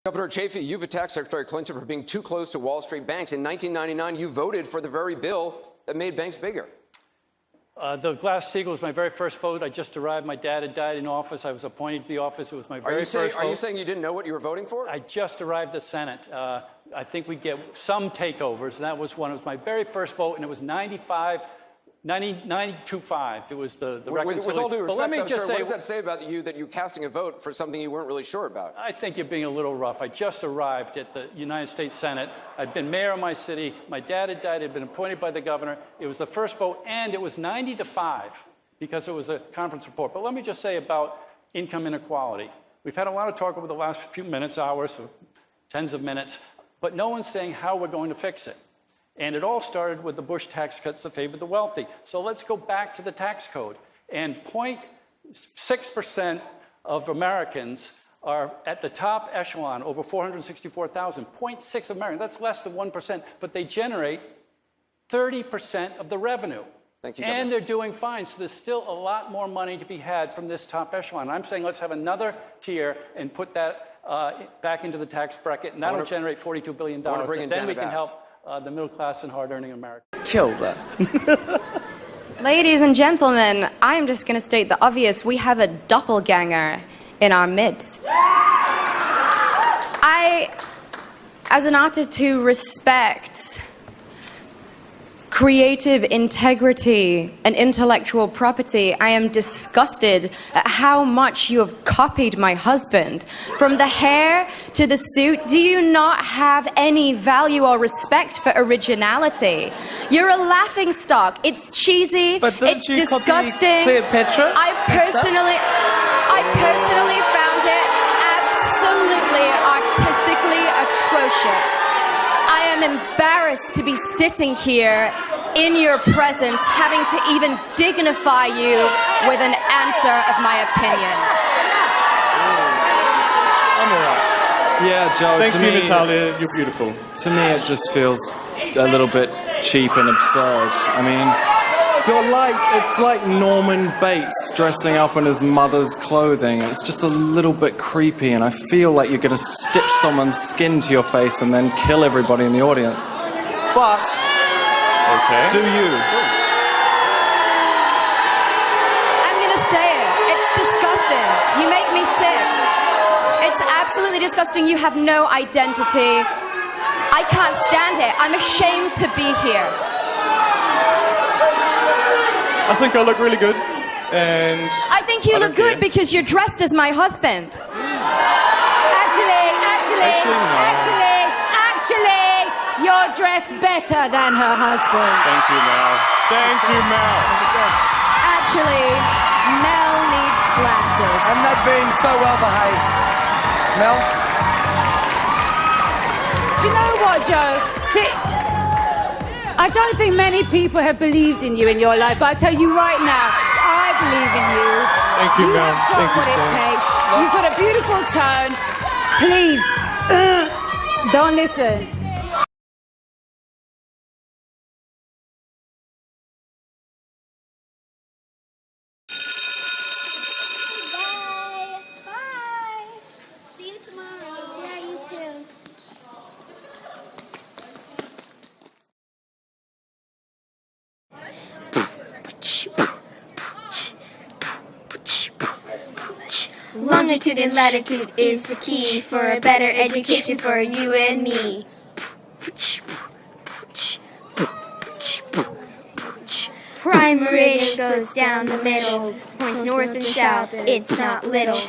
Governor Chafee, you've attacked Secretary Clinton for being too close to Wall Street banks. In 1999, you voted for the very bill that made banks bigger. The Glass-Steagall was my very first vote. I just arrived. My dad had died in office. I was appointed to the office. It was my very first vote. Are you saying you didn't know what you were voting for? I just arrived at the Senate. I think we get some takeovers, and that was one. It was my very first vote, and it was 92.5. It was the reconciliation. With all due respect, let me just say, what does that say about you that you're casting a vote for something you weren't really sure about? I think you're being a little rough. I just arrived at the United States Senate. I'd been mayor of my city. My dad had died. I'd been appointed by the governor. It was the first vote, and it was 90-5 because it was a conference report. But let me just say about income inequality. We've had a lot of talk over the last few minutes, hours, or tens of minutes, but no one's saying how we're going to fix it. And it all started with the Bush tax cuts that favored the wealthy. So let's go back to the tax code. And 0.6% of Americans are at the top echelon, over 464,000. 0.6 of Americans, that's less than 1%, but they generate 30% of the revenue. Thank you, and they're doing fine. So there's still a lot more money to be had from this top echelon. I'm saying let's have another tier and put that back into the tax bracket, and that'll generate $42 billion. And then we can help the middle class and hard-earning America. Kill that. Ladies and gentlemen, I am just going to state the obvious. We have a doppelganger in our midst. As an artist who respects creative integrity and intellectual property, I am disgusted at how much you have copied my husband. From the hair to the suit, do you not have any value or respect for originality? You're a laughingstock. It's cheesy, it's disgusting. Cleopatra? I personally found it absolutely artistically atrocious. I am embarrassed to be sitting here in your presence, having to even dignify you with an answer of my opinion. I'm all right. Yeah, Joe, Thank you, Natalia. You're beautiful. To me, it just feels a little bit cheap and absurd. I mean, it's like Norman Bates dressing up in his mother's clothing. It's just a little bit creepy, and I feel like you're going to stitch someone's skin to your face and then kill everybody in the audience. But, do you? I'm going to say it. It's disgusting. You make me sick. It's absolutely disgusting. You have no identity. I can't stand it. I'm ashamed to be here. I think I look really good, and I think you look good because you're dressed as my husband. Actually, you're dressed better than her husband. Thank you, Mel. Thank you, Mel. Actually, Mel needs glasses. I'm not being so well behaved. Mel? Do you know what, Joe? I don't think many people have believed in you in your life, but I tell you right now, I believe in you. Thank you, Mel. Thank you, Stan. You've got a beautiful tone. Please, don't listen. Bye. Bye. See you tomorrow. Yeah, you too. Longitude and latitude is the key for a better education for you and me. Prime meridian goes down the middle, points north and south, it's not little.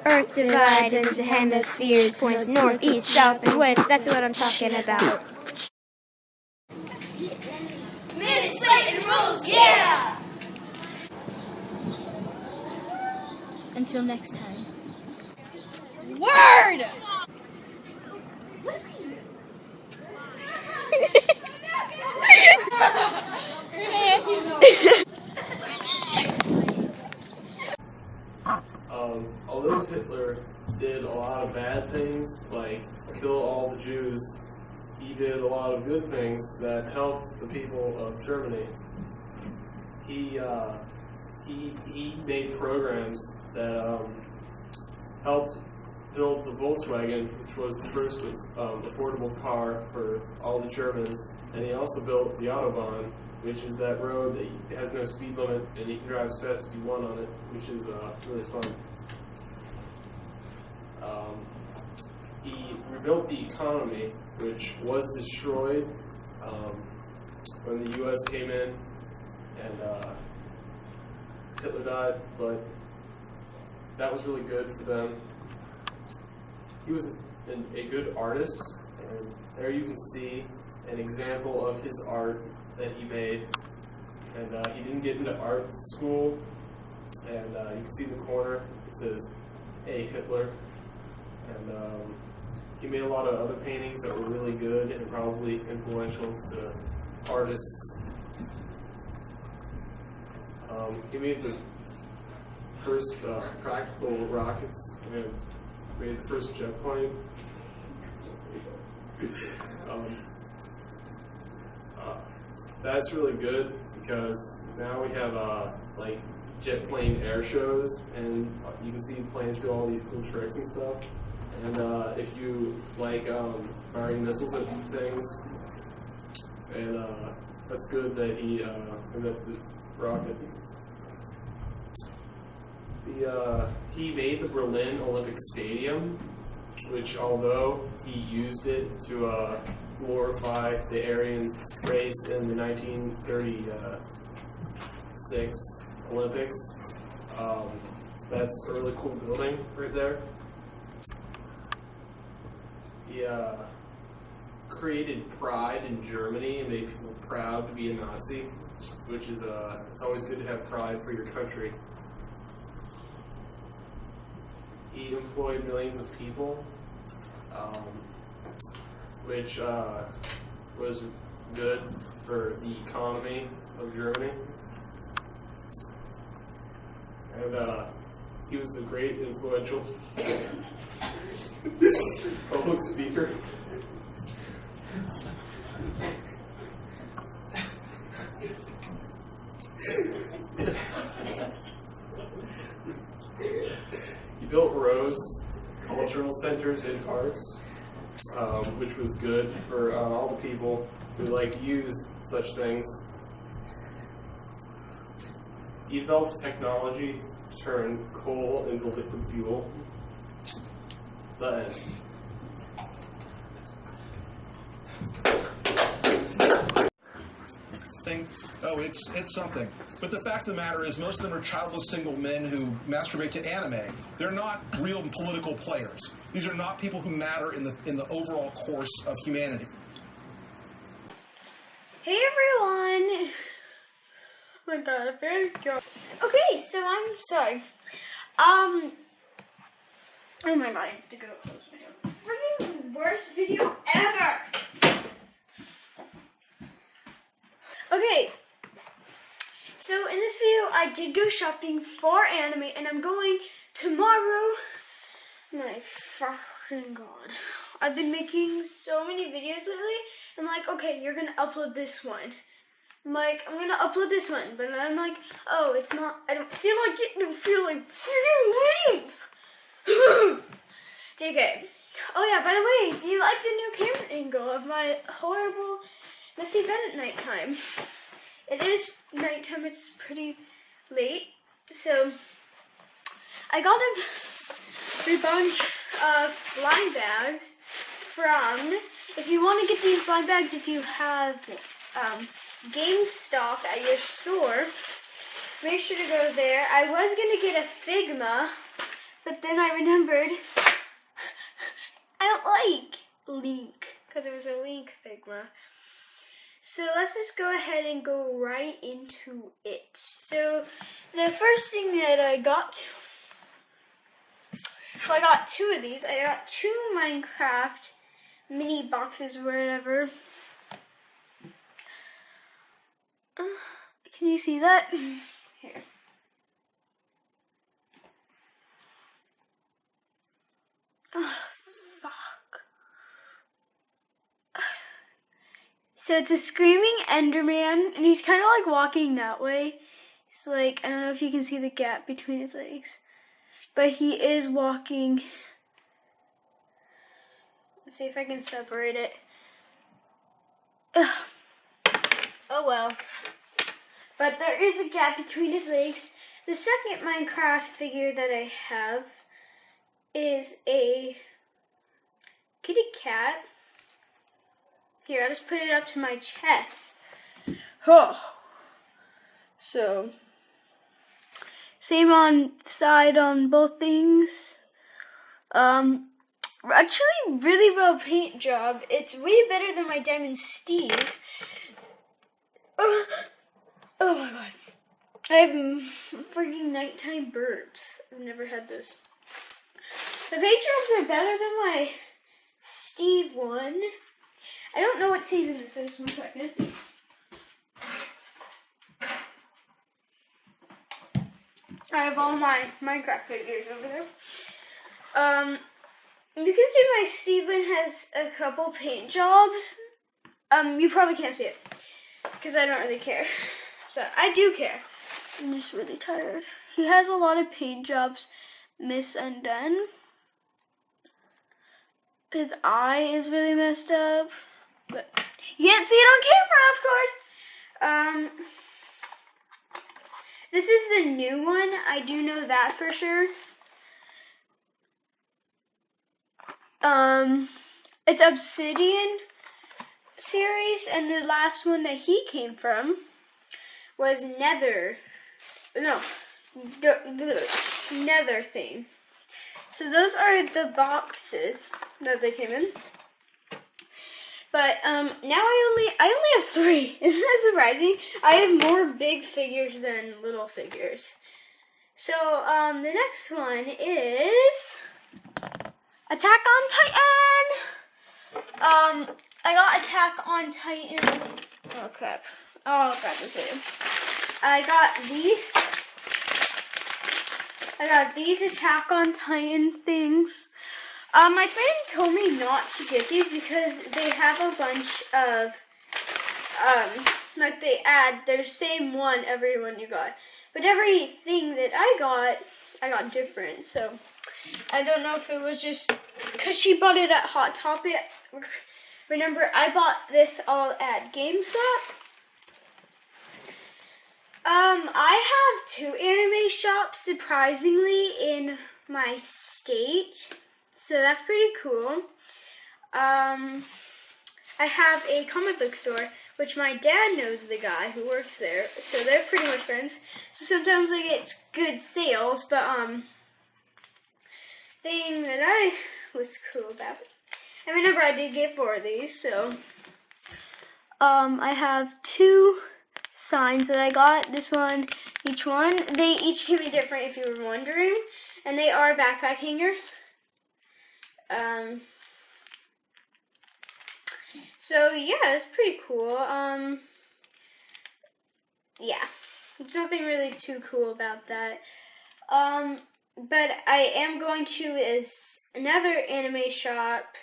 Earth divides into hemispheres, points north, east, south, and west, that's what I'm talking about. Miss Satan rules, yeah! Until next time. Word! Although Hitler did a lot of bad things, like kill all the Jews, he did a lot of good things that helped the people of Germany. He he made programs that helped build the Volkswagen, which was the first affordable car for all the Germans. And he also built the Autobahn, which is that road that has no speed limit and you can drive as fast as you want on it, which is really fun. He rebuilt the economy, which was destroyed when the U.S. came in and Hitler died, but that was really good for them. He was a good artist, and there you can see an example of his art that he made. And he didn't get into art school, and you can see in the corner it says, "Hey Hitler." And he made a lot of other paintings that were really good and probably influential to artists. He made the first practical rockets and made the first jet plane. That's really good because now we have like jet plane air shows, and you can see planes do all these cool tricks and stuff. And if you like firing missiles at things, and that's good that he invented the rocket. He made the Berlin Olympic Stadium, which although he used it to glorify the Aryan race in the 1936 Olympics, that's a really cool building right there. He created pride in Germany and made people proud to be a Nazi, which is it's always good to have pride for your country. He employed millions of people, which was good for the economy of Germany. And he was a great influential public speaker. He built roads, cultural centers, and parks, which was good for all the people who like to use such things. He developed technology to turn coal into liquid fuel. The end. Oh, it's something. But the fact of the matter is, most of them are childless single men who masturbate to anime. They're not real political players. These are not people who matter in the overall course of humanity. Hey everyone! Oh my god, I'm very drunk. Okay, so I'm sorry. Oh my god, I have to go close my door. Freaking worst video ever! Okay, so in this video, I did go shopping for anime, and I'm going tomorrow. My fucking god. I've been making so many videos lately. I'm like, okay, you're gonna upload this one. I'm like, I'm gonna upload this one, but I'm like, oh, it's not, I don't feel like it, I don't feel like JK. Oh yeah, by the way, do you like the new camera angle of my horrible messy bed at nighttime? It is nighttime, it's pretty late, so I got a bunch of blind bags from, if you want to get these blind bags, if you have GameStop at your store, make sure to go there. I was going to get a Figma, but then I remembered I don't like Link, because it was a Link Figma. So let's just go ahead and go right into it. So the first thing that I got, well, I got two of these. I got two Minecraft mini boxes or whatever. Can you see that? Here. Oh, fuck. So it's a screaming Enderman, and he's kind of like walking that way. He's So like, I don't know if you can see the gap between his legs, but he is walking. Let's see if I can separate it. Ugh. Oh well. But there is a gap between his legs. The second Minecraft figure that I have is a kitty cat. Here, I'll just put it up to my chest. Oh. So, same on side on both things. Actually, really well paint job. It's way better than my Diamond Steve. Oh my god. I have freaking nighttime burps. I've never had this. The paint jobs are better than my Steve one. I don't know what season this is. 1 second. I have all my Minecraft figures over there. You can see my Steven has a couple paint jobs. You probably can't see it because I don't really care. So I do care. I'm just really tired. He has a lot of paint jobs, miss undone. His eye is really messed up, but you can't see it on camera, of course. This is the new one. I do know that for sure. It's Obsidian series, and the last one that he came from was Nether. No, Nether thing. So those are the boxes that they came in. But now I only have 3. Isn't that surprising? I have more big figures than little figures. So the next one is Attack on Titan. I got Attack on Titan. Oh crap! This is. I got these Attack on Titan things. My friend told me not to get these because they have a bunch of, like they add their same one every one you got. But everything that I got different. So I don't know if it was just because she bought it at Hot Topic. Remember, I bought this all at GameStop. I have 2 anime shops, surprisingly, in my state. So that's pretty cool. I have a comic book store, which my dad knows the guy who works there, so they're pretty much friends. So sometimes I get good sales, but thing that I was cool about. I remember I did get 4 of these, so I have 2 signs that I got. This one, each one. They each can be different if you were wondering, and they are backpack hangers. So yeah, it's pretty cool. Yeah, there's nothing really too cool about that. But I am going to another anime shop.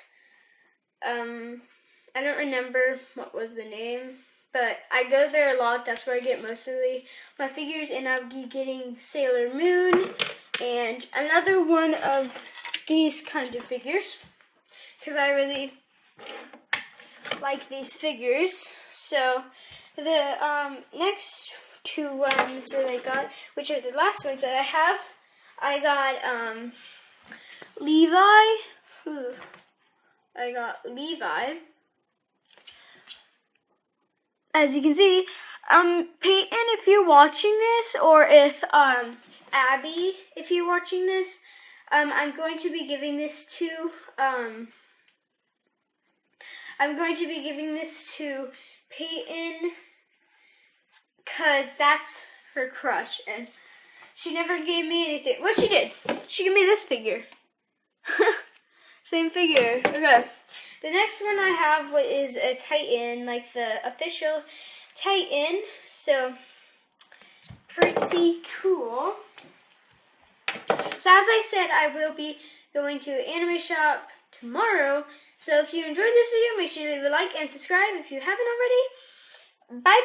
I don't remember what was the name, but I go there a lot. That's where I get most of my figures, and I'll be getting Sailor Moon and another one of these kind of figures because I really like these figures. So the next 2 ones that I got, which are the last ones that I got Levi. I got Levi. As you can see, Peyton, if you're watching this, or if Abby, if you're watching this, I'm going to be giving this to Peyton, cause that's her crush, and she never gave me anything. Well, she did. She gave me this figure. Same figure. Okay. The next one I have is a Titan, like the official Titan. So, pretty cool. So as I said, I will be going to the anime shop tomorrow. So if you enjoyed this video, make sure you leave a like and subscribe if you haven't already. Bye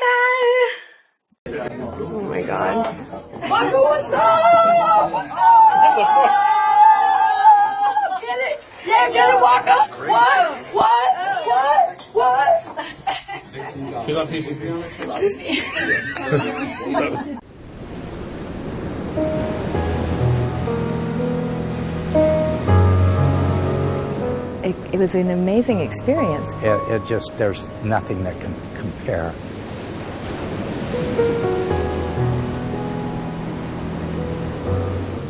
bye! my God. Michael, what's up? What's up? Get it? Yeah, get it, Walker. What? She loves me. She loves me. It was an amazing experience. It just, there's nothing that can compare.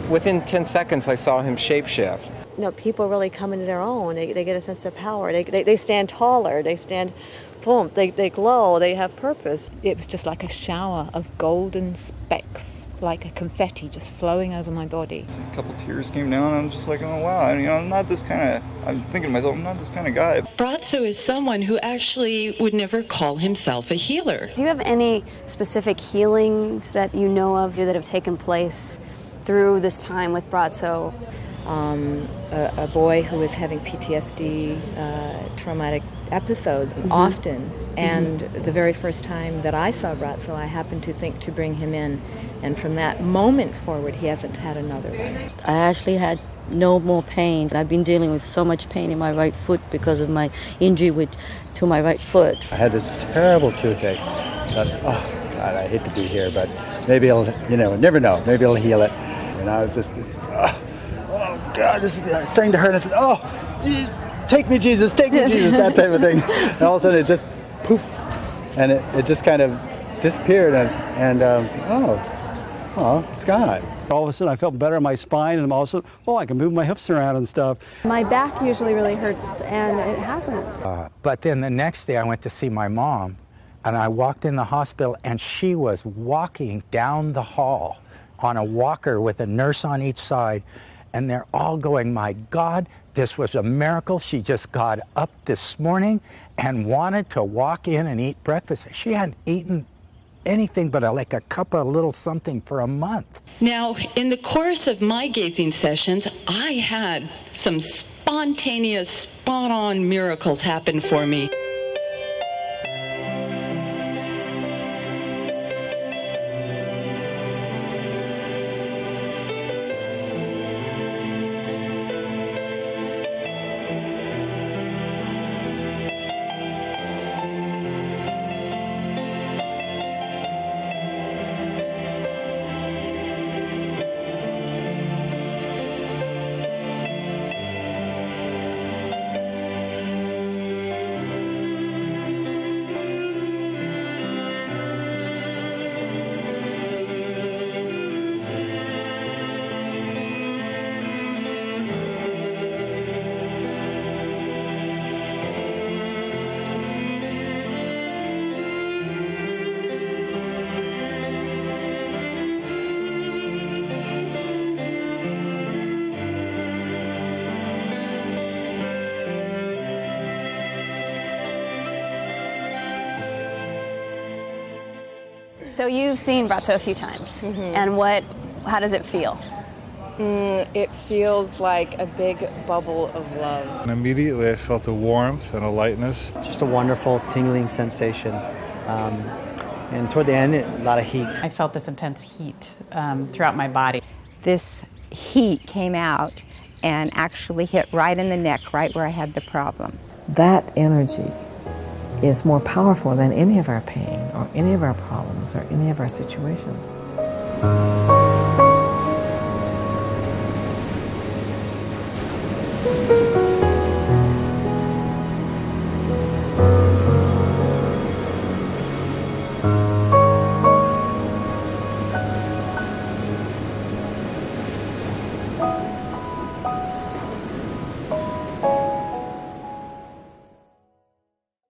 Within 10 seconds, I saw him shapeshift. You know, people really come into their own. They get a sense of power. They stand taller. They stand, boom, they glow. They have purpose. It was just like a shower of golden specks, like a confetti just flowing over my body. A couple tears came down, and I'm just like, oh wow, I'm not this kind of, I'm thinking to myself, I'm not this kind of guy. Brazzo is someone who actually would never call himself a healer. Do you have any specific healings that you know of that have taken place through this time with Brazzo? A boy who was having PTSD, traumatic episodes often. And the very first time that I saw Brazzo, I happened to think to bring him in. And from that moment forward, he hasn't had another one. I actually had no more pain. I've been dealing with so much pain in my right foot because of my injury to my right foot. I had this terrible toothache. But, oh, God, I hate to be here, but maybe it'll, never know. Maybe it'll heal it. And I was just, oh God, this is starting to hurt. I said, oh, geez, take me, Jesus, that type of thing. And all of a sudden it just poof, and it just kind of disappeared. And it's gone. All of a sudden I felt better in my spine, and I'm also, I can move my hips around and stuff. My back usually really hurts, and it hasn't. But then the next day I went to see my mom, and I walked in the hospital, and she was walking down the hall on a walker with a nurse on each side, and they're all going, my God, this was a miracle. She just got up this morning and wanted to walk in and eat breakfast. She hadn't eaten anything but like a cup of little something for a month. Now, in the course of my gazing sessions, I had some spontaneous, spot-on miracles happen for me. So you've seen Brazzo a few times, and how does it feel? It feels like a big bubble of love. And immediately I felt a warmth and a lightness. Just a wonderful tingling sensation. And toward the end, a lot of heat. I felt this intense heat throughout my body. This heat came out and actually hit right in the neck, right where I had the problem. That energy is more powerful than any of our pain or any of our problems or any of our situations.